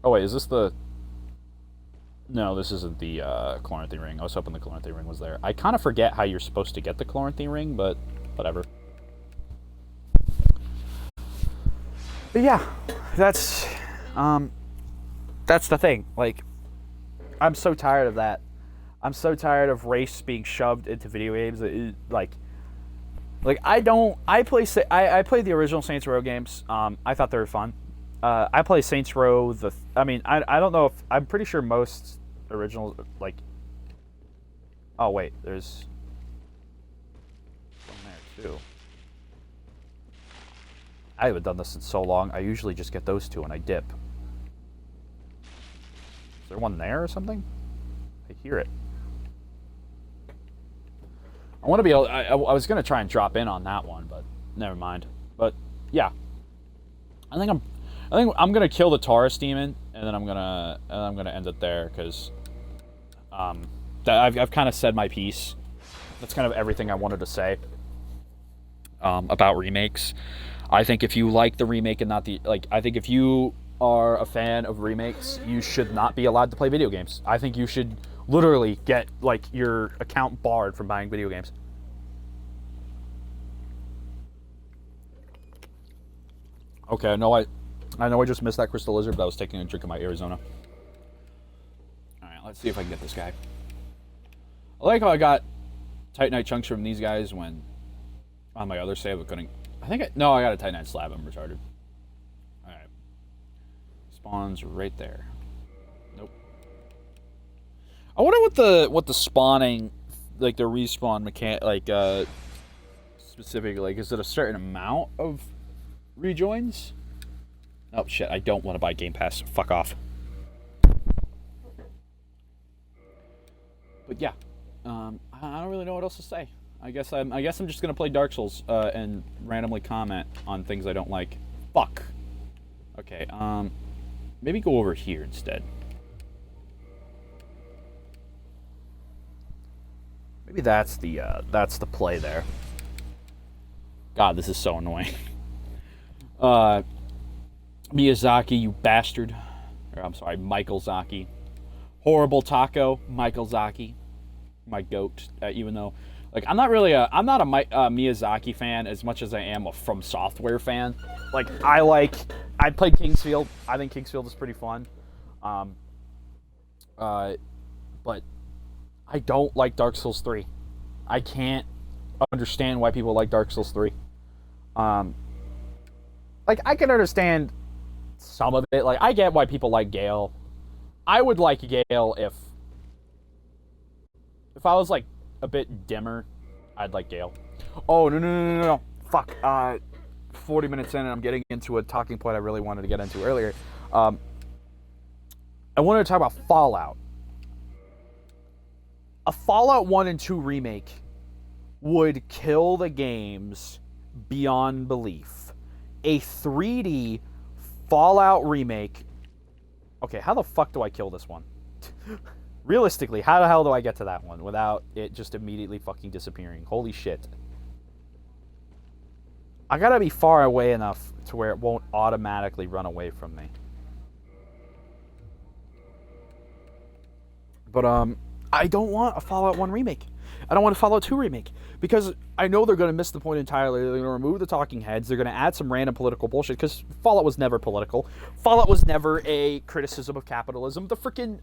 Oh wait, is this the... No, this isn't the Chloranthy ring. I was hoping the Chloranthy ring was there. I kind of forget how you're supposed to get the Chloranthy ring, but whatever. But yeah, that's the thing. Like, I'm so tired of that. I'm so tired of race being shoved into video games. I played the original Saints Row games. I thought they were fun. I play Saints Row. I don't know if, I'm pretty sure most originals, like, oh wait, there's one there too. I haven't done this in so long. I usually just get those 2 and I dip. Is there one there or something? I hear it. I want to be able... I was going to try and drop in on that one, but never mind. But yeah, I think I'm going to kill the Taurus demon, and then I'm gonna end it there, because I've kind of said my piece. That's kind of everything I wanted to say about remakes. I think if you like the remake and not the... I think if you are a fan of remakes, you should not be allowed to play video games. I think you should literally get, your account barred from buying video games. Okay, I know I just missed that crystal lizard, but I was taking a drink of my Arizona. Alright, let's see if I can get this guy. I like how I got Titanite chunks from these guys when on my other save I couldn't... I got a Titanite slab. I'm retarded. Alright. Spawns right there. Nope. I wonder what the spawning, the respawn mechanic, specifically, is it a certain amount of rejoins? Oh shit, I don't want to buy Game Pass. Fuck off. But yeah, I don't really know what else to say. I guess I'm just gonna play Dark Souls and randomly comment on things I don't like. Fuck. Okay, maybe go over here instead. Maybe that's the play there. God, this is so annoying. Miyazaki, you bastard. Or, I'm sorry, Michael Zaki. Horrible taco, Michael Zaki. My goat, even though, like, I'm not a Miyazaki fan as much as I am a From Software fan. Like, I played Kingsfield. I think Kingsfield is pretty fun. But I don't like Dark Souls 3. I can't understand why people like Dark Souls 3. Like, I can understand some of it. Like, I get why people like Gale. I would like Gale if I was, like, a bit dimmer. I'd like Gale. Oh, no. Fuck. 40 minutes in and I'm getting into a talking point I really wanted to get into earlier. I wanted to talk about Fallout. A Fallout 1 and 2 remake would kill the games beyond belief. A 3D Fallout remake. Okay, how the fuck do I kill this one? Realistically, how the hell do I get to that one without it just immediately fucking disappearing? Holy shit. I gotta be far away enough to where it won't automatically run away from me. But, I don't want a Fallout 1 remake. I don't want a Fallout 2 remake. Because I know they're going to miss the point entirely. They're going to remove the talking heads. They're going to add some random political bullshit. Because Fallout was never political. Fallout was never a criticism of capitalism.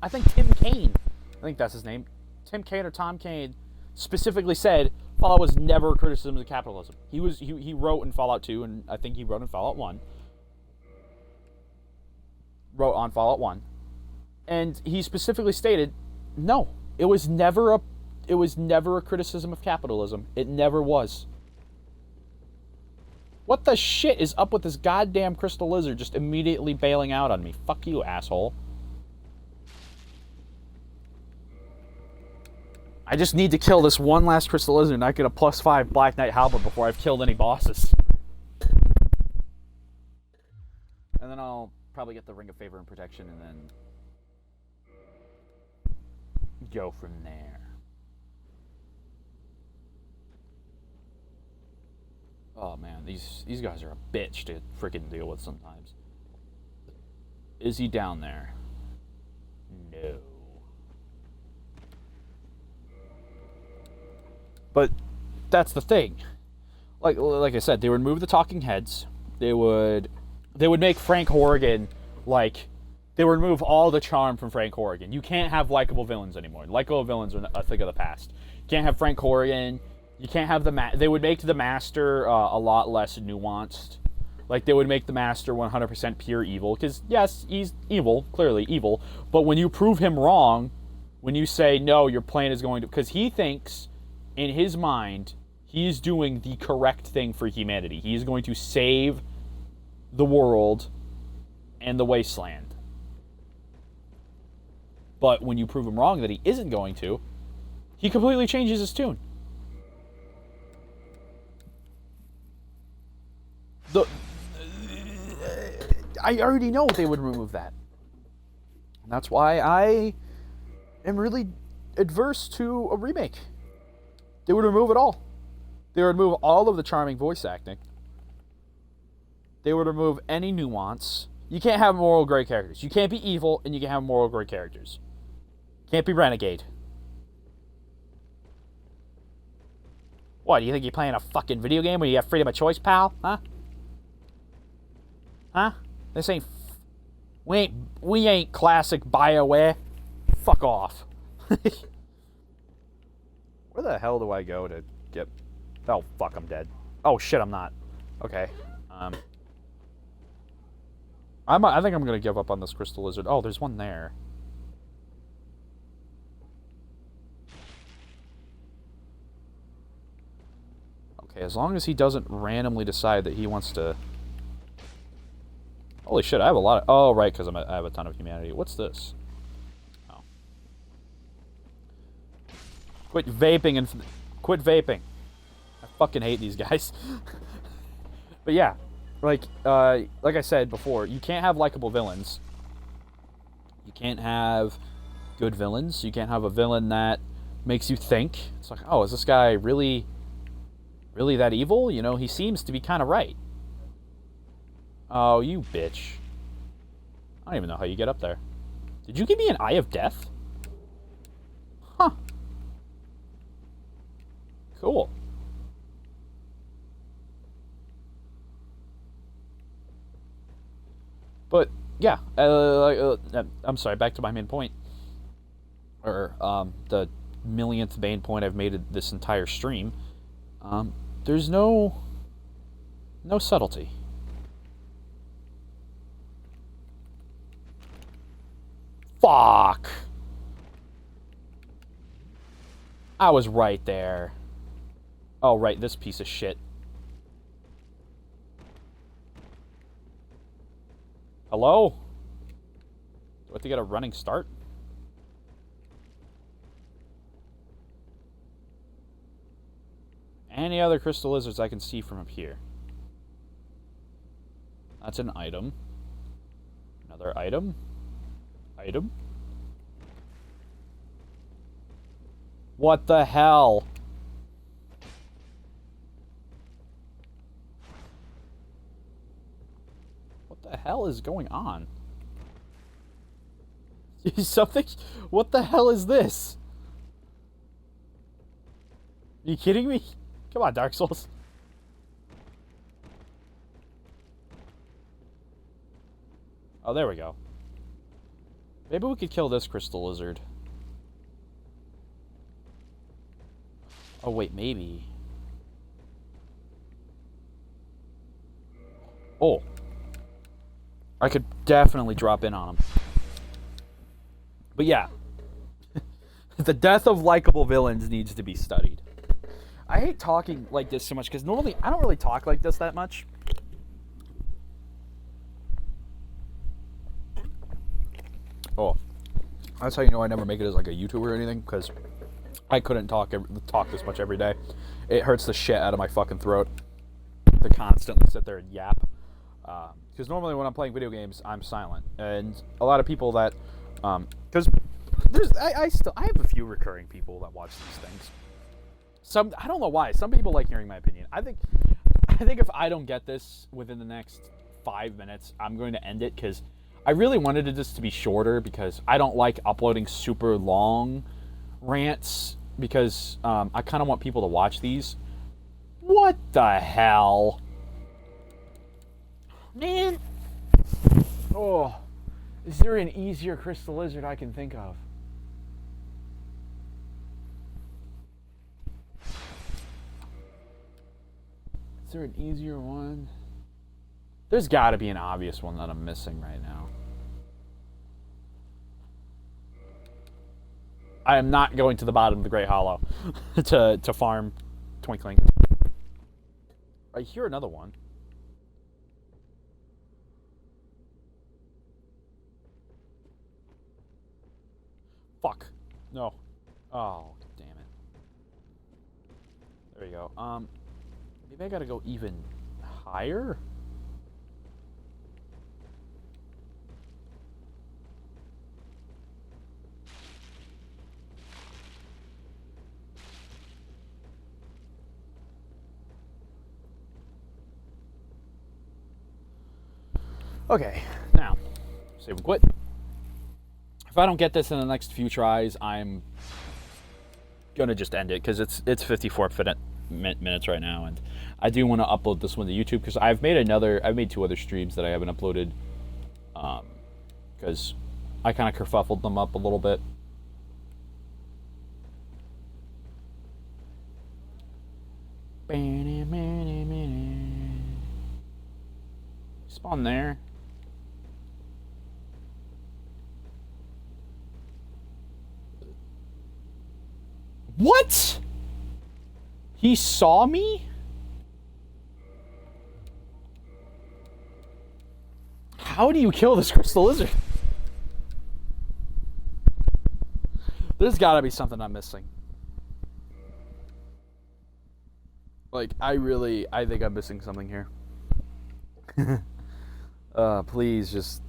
I think Tim Kaine, I think that's his name. Tim Kaine or Tom Kaine specifically said Fallout was never a criticism of capitalism. He wrote in Fallout 2, and I think he wrote in Fallout 1. Wrote on Fallout 1. And he specifically stated, no, it was never a criticism of capitalism. It never was. What the shit is up with this goddamn crystal lizard just immediately bailing out on me? Fuck you, asshole. I just need to kill this one last crystal lizard and I get a +5 Black Knight Halberd before I've killed any bosses. And then I'll probably get the Ring of Favor and Protection and then go from there. Oh man, these guys are a bitch to freaking deal with sometimes. Is he down there? No. But that's the thing. Like I said, they would remove the talking heads. They would make Frank Horrigan like. They would remove all the charm from Frank Horrigan. You can't have likable villains anymore. Likable villains are a thing of the past. You can't have Frank Horrigan. You can't have they would make the Master a lot less nuanced. Like, they would make the Master 100% pure evil. Because, yes, he's evil, clearly evil. But when you prove him wrong, when you say, no, your plan is going to... Because he thinks, in his mind, he's doing the correct thing for humanity. He is going to save the world and the wasteland. But when you prove him wrong that he isn't going to, he completely changes his tune. I already know they would remove that. And that's why I am really adverse to a remake. They would remove it all. They would remove all of the charming voice acting. They would remove any nuance. You can't have moral gray characters. You can't be evil, and you can't have moral gray characters. Can't be renegade. What, do you think you're playing a fucking video game where you have freedom of choice, pal? Huh? Huh? This ain't... We ain't classic BioWare. Fuck off. Where the hell do I go to get... Oh, fuck, I'm dead. Oh, shit, I'm not. Okay. I think I'm gonna give up on this crystal lizard. Oh, there's one there. Okay, as long as he doesn't randomly decide that he wants to... Holy shit, I have a lot of... Oh, right, because I have a ton of humanity. What's this? Oh. Quit vaping and... Quit vaping. I fucking hate these guys. But yeah, like I said before, you can't have likable villains. You can't have good villains. You can't have a villain that makes you think. It's like, oh, is this guy really, really that evil? You know, he seems to be kind of right. Oh, you bitch. I don't even know how you get up there. Did you give me an Eye of Death? Huh. Cool. But, yeah. I'm sorry, back to my main point. Or, the millionth main point I've made this entire stream. There's no subtlety. Fuck! I was right there. Oh, right, this piece of shit. Hello? Do I have to get a running start? Any other crystal lizards I can see from up here? That's an item. Another item. Item. What the hell? What the hell is going on? Something? What the hell is this? Are you kidding me? Come on, Dark Souls. Oh, there we go. Maybe we could kill this crystal lizard. Oh, wait, maybe. Oh. I could definitely drop in on him. But yeah. The death of likable villains needs to be studied. I hate talking like this so much, because normally I don't really talk like this that much. Oh, that's how you know I never make it as like a YouTuber or anything, because I couldn't talk this much every day. It hurts the shit out of my fucking throat to constantly sit there and yap. Because normally when I'm playing video games, I'm silent, and a lot of people that, because I have a few recurring people that watch these things. I don't know why. Some people like hearing my opinion. I think if I don't get this within the next 5 minutes, I'm going to end it, because I really wanted this to be shorter, because I don't like uploading super long rants, because I kind of want people to watch these. What the hell? Man. Oh. Is there an easier crystal lizard I can think of? Is there an easier one? There's got to be an obvious one that I'm missing right now. I am not going to the bottom of the Great Hollow to farm Twinkling. I hear another one. Fuck. No. Oh, damn it. There we go. Maybe I gotta go even higher? Okay, now, save and quit. If I don't get this in the next few tries, I'm gonna just end it, because it's 54 minutes right now, and I do want to upload this one to YouTube, because I've made 2 other streams that I haven't uploaded, because I kind of kerfuffled them up a little bit. Spawn there. What? He saw me? How do you kill this crystal lizard? There's gotta be something I'm missing. Like, I think I'm missing something here. Please just...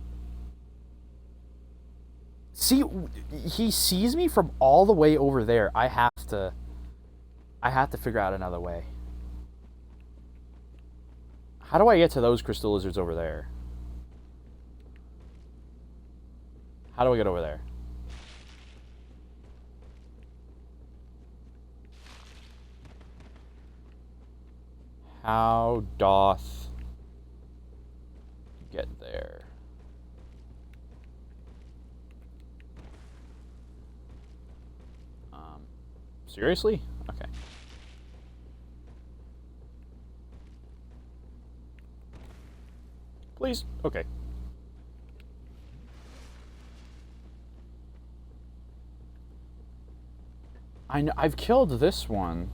See, he sees me from all the way over there. I have to figure out another way. How do I get to those crystal lizards over there? How do I get over there? How doth get there? Seriously? Okay. Please? Okay. I've killed this one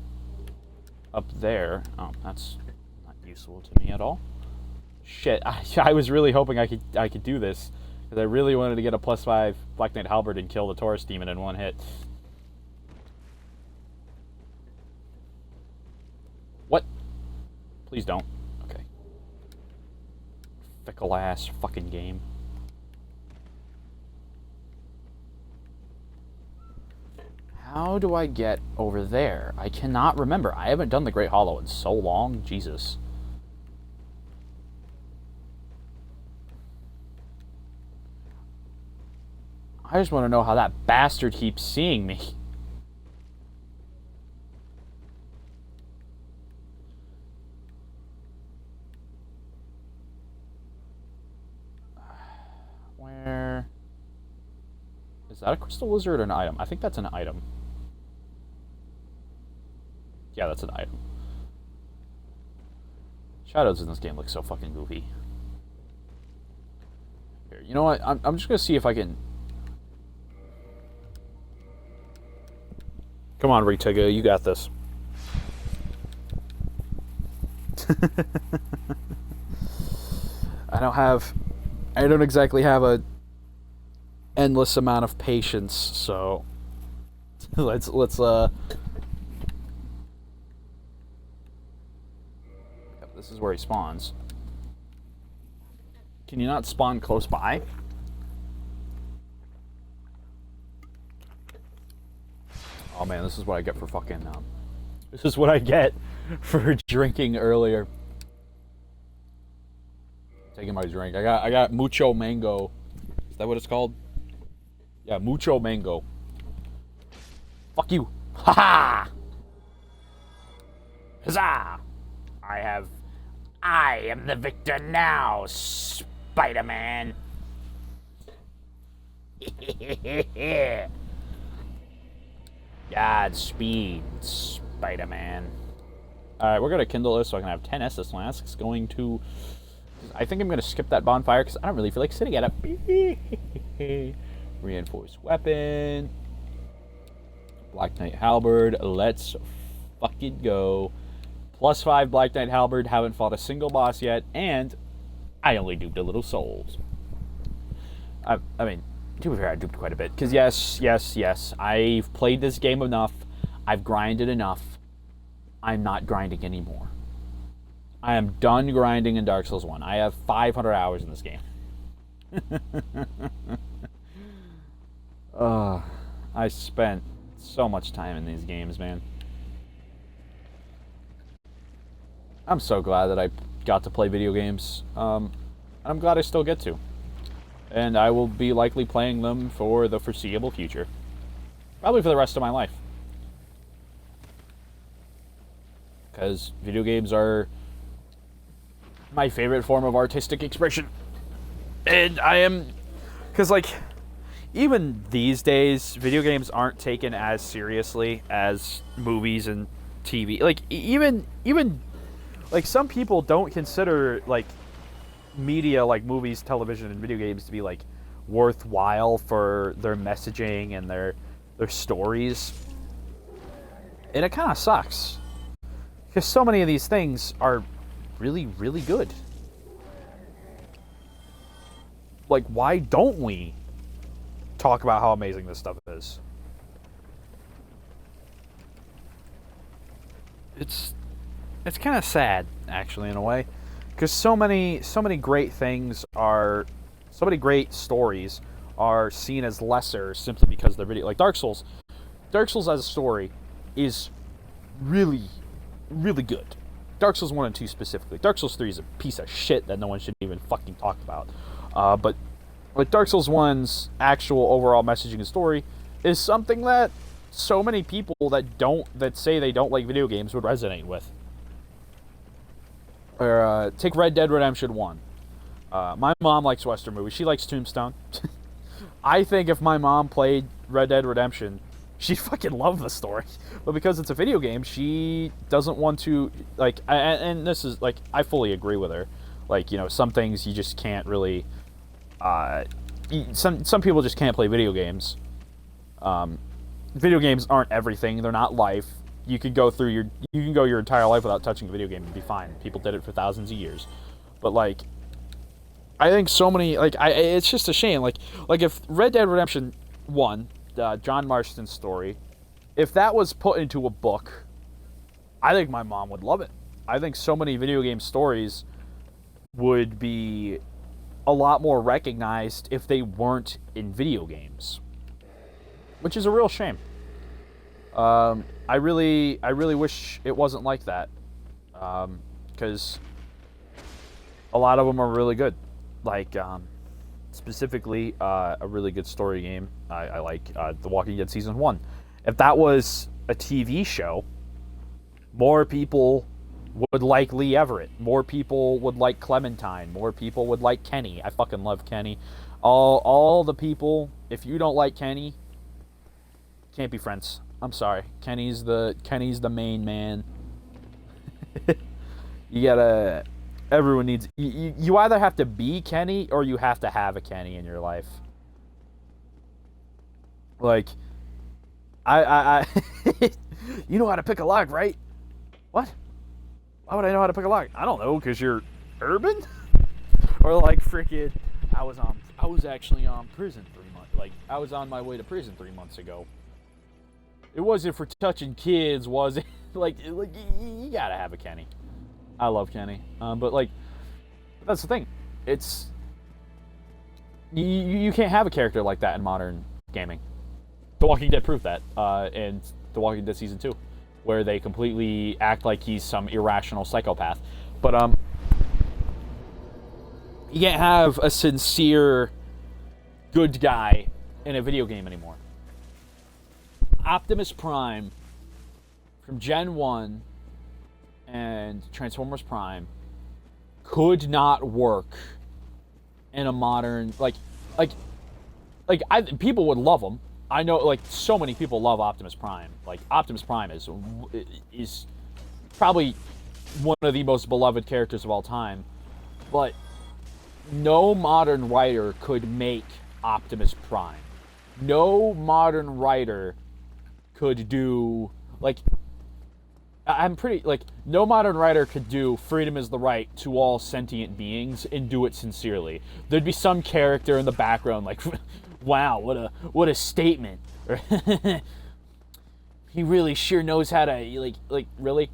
up there. Oh, that's not useful to me at all. Shit, I was really hoping I could do this because I really wanted to get a +5 Black Knight Halberd and kill the Taurus Demon in one hit. What? Please don't. Okay. Fickle ass fucking game. How do I get over there? I cannot remember. I haven't done the Great Hollow in so long. Jesus. I just want to know how that bastard keeps seeing me. Where... Is that a crystal lizard or an item? I think that's an item. Yeah, that's an item. Shadows in this game look so fucking goofy. Here, you know what? I'm just gonna see if I can... Come on, Retiga, you got this. I don't exactly have a endless amount of patience, so let's this is where he spawns. Can you not spawn close by? Oh man, this is what I get for fucking this is what I get for drinking earlier. Taking my drink. I got mucho mango. Is that what it's called? Yeah, mucho mango. Fuck you. Ha-ha! Huzzah! I am the victor now, Spider-Man. Godspeed, Spider-Man. Alright, we're gonna kindle this so I can have 10 Estus flasks. I think I'm gonna skip that bonfire because I don't really feel like sitting at it. Reinforced weapon. Black Knight Halberd. Let's fucking go. +5 Black Knight Halberd. Haven't fought a single boss yet. And I only duped a little souls. I mean, to be fair, I duped quite a bit. Because yes. I've played this game enough. I've grinded enough. I'm not grinding anymore. I am done grinding in Dark Souls 1. I have 500 hours in this game. I spent so much time in these games, man. I'm so glad that I got to play video games. I'm glad I still get to. And I will be likely playing them for the foreseeable future. Probably for the rest of my life. Because video games are my favorite form of artistic expression. And I am... Because, like, even these days, video games aren't taken as seriously as movies and TV. Like, even like, some people don't consider, like, media like movies, television, and video games to be, like, worthwhile for their messaging and their stories. And it kind of sucks. Because so many of these things are really, really good. Like, why don't we talk about how amazing this stuff is? It's kind of sad, actually, in a way. Because so many great things are, so many great stories are seen as lesser simply because they're video. Like Dark Souls. Dark Souls as a story is really, really good. Dark Souls 1 and 2 specifically. Dark Souls 3 is a piece of shit that no one should even fucking talk about. But like Dark Souls 1's actual overall messaging and story is something that so many people that say they don't like video games would resonate with. Or take Red Dead Redemption 1. My mom likes Western movies. She likes Tombstone. I think if my mom played Red Dead Redemption, she'd fucking love the story. But because it's a video game, she doesn't want to, like, and this is, like, I fully agree with her. Like, you know, some things you just can't really, some people just can't play video games. Video games aren't everything. They're not life. You can go your entire life without touching a video game and be fine. People did it for thousands of years. But, like, I think so many, like, it's just a shame. Like if Red Dead Redemption 1, John Marston's story, if that was put into a book, I think my mom would love it. I think so many video game stories would be a lot more recognized if they weren't in video games, which is a real shame. I really wish it wasn't like that, because a lot of them are really good. Like, specifically, a really good story game. I like The Walking Dead Season 1. If that was a TV show, more people would like Lee Everett. More people would like Clementine. More people would like Kenny. I fucking love Kenny. All the people, if you don't like Kenny, can't be friends. I'm sorry. Kenny's the main man. You gotta... Everyone needs... You either have to be Kenny or you have to have a Kenny in your life. Like, I you know how to pick a lock, right? What? Why would I know how to pick a lock? I don't know, because you're urban? Or like freaking... I was actually on prison 3 months... Like, I was on my way to prison 3 months ago. It wasn't for touching kids, was it? like you gotta have a Kenny. I love Kenny. But, like, that's the thing. It's... You can't have a character like that in modern gaming. The Walking Dead proved that. And The Walking Dead Season 2. Where they completely act like he's some irrational psychopath. But, you can't have a sincere good guy in a video game anymore. Optimus Prime from Gen 1 and Transformers Prime could not work in a modern... people would love them. I know, like, so many people love Optimus Prime. Like, Optimus Prime is probably one of the most beloved characters of all time. But no modern writer could make Optimus Prime. No modern writer could do... Like, I'm pretty... Like, no modern writer could do freedom is the right to all sentient beings and do it sincerely. There'd be some character in the background like... Wow, what a statement. He really sure knows how to, like really?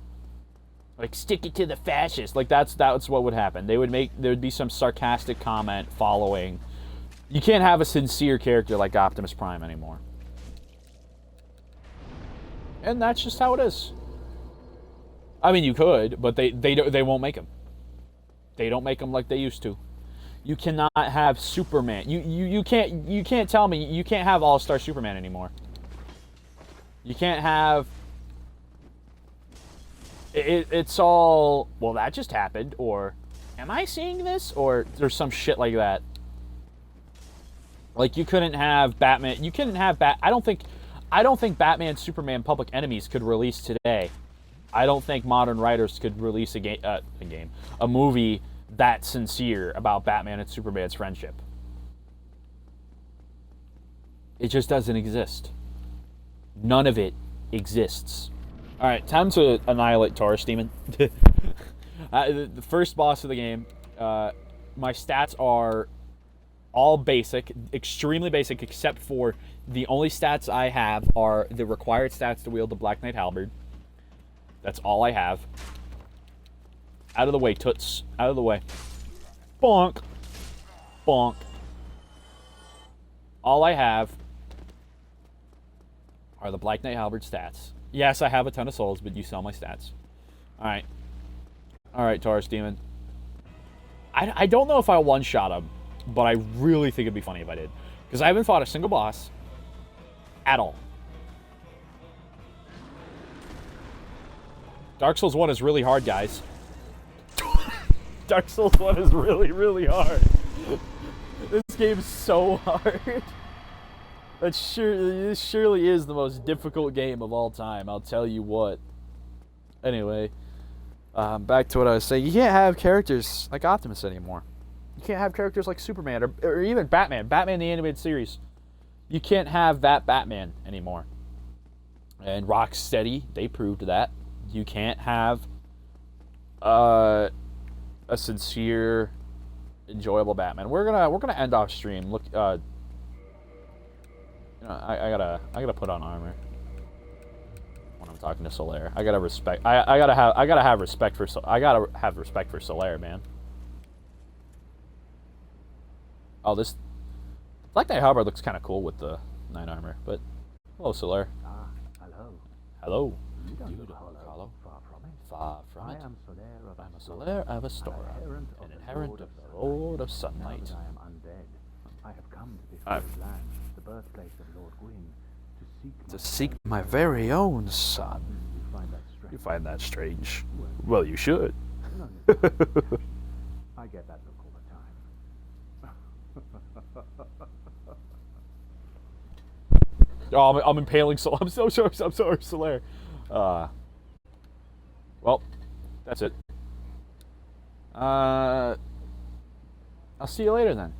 Like, stick it to the fascists. Like, that's what would happen. There'd be some sarcastic comment following. You can't have a sincere character like Optimus Prime anymore. And that's just how it is. I mean, you could, but they won't make them. They don't make them like they used to. You cannot have Superman. You can't tell me you can't have All-Star Superman anymore. You can't have... It's all... Well, that just happened, or... Am I seeing this? Or there's some shit like that. Like, you couldn't have Batman... You couldn't have I don't think Batman, Superman, Public Enemies could release today. I don't think modern writers could release a movie that sincere about Batman and Superman's friendship. It just doesn't exist. None of it exists. Alright, time to annihilate Taurus Demon. The first boss of the game. My stats are all basic, extremely basic, except for the only stats I have are the required stats to wield the Black Knight Halberd. That's all I have. Out of the way, toots. Out of the way. Bonk. Bonk. All I have are the Black Knight Halberd stats. Yes, I have a ton of souls, but you sell my stats. Alright. Alright, Taurus Demon. I don't know if I one-shot him, but I really think it'd be funny if I did. Because I haven't fought a single boss at all. Dark Souls 1 is really hard, guys. Dark Souls 1 is really, really hard. This game's so hard. This surely is the most difficult game of all time, I'll tell you what. Anyway, back to what I was saying. You can't have characters like Optimus anymore. You can't have characters like Superman or even Batman. Batman the Animated Series. You can't have that Batman anymore. And Rocksteady, they proved that. You can't have a sincere, enjoyable Batman. We're gonna end off stream. Look, you know, I gotta put on armor when I'm talking to Solaire. I gotta have respect for Solaire, man. Oh, this Black Knight Halberd looks kind of cool with the 9 armor, but hello, Solaire. Hello. Hello. You don't look hollow. Far from it. Far from it. I am Solaire of Solaire of Astora, an inherent of the Lord of Sunlight. Now that I am undead, I have come to this land, the birthplace of Lord Gwyn, to seek my very own son. You find that strange? You find that strange? Well, you should. No, I get that look all the time. Oh, I'm impaling Sol. I'm so sorry, Solaire. Well, that's it. I'll see you later then.